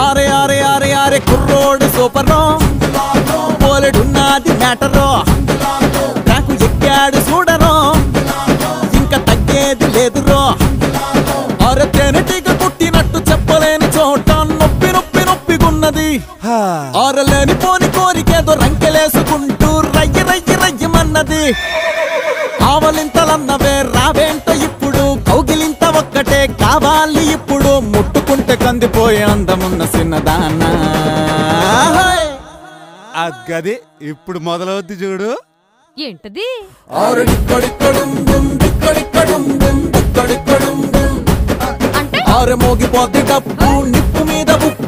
ఆరే ఆరే ఆరే ఆరే కుర్రోడు సూపరో పోలెడున్నది మ్యాటరో నాకు ఎక్కాడు చూడరో ఇంకా తగ్గేది లేదురో ఆరే తేనెటీగ కుట్టినట్టు చెప్పలేని చోట నొప్పి నొప్పి నొప్పిగున్నది ఆరలేని పోని కోరికేదో రంకెలేసుకుంటూ రయ్య రయ్య రయ్యమన్నది ఆవలింతలన్నవే రావేంట ఇప్పుడు కౌగిలింత ఒక్కటే కావాలి ఇప్పుడు ముట్టుకుంటే కందిపోయే అందమున్న చిన్నదానా అగ్గది ఇప్పుడు మొదలవుద్ది చూడు ఏంటది ఆరు మోగిపోద్ది డప్పు నిప్పు మీద ఉప్పు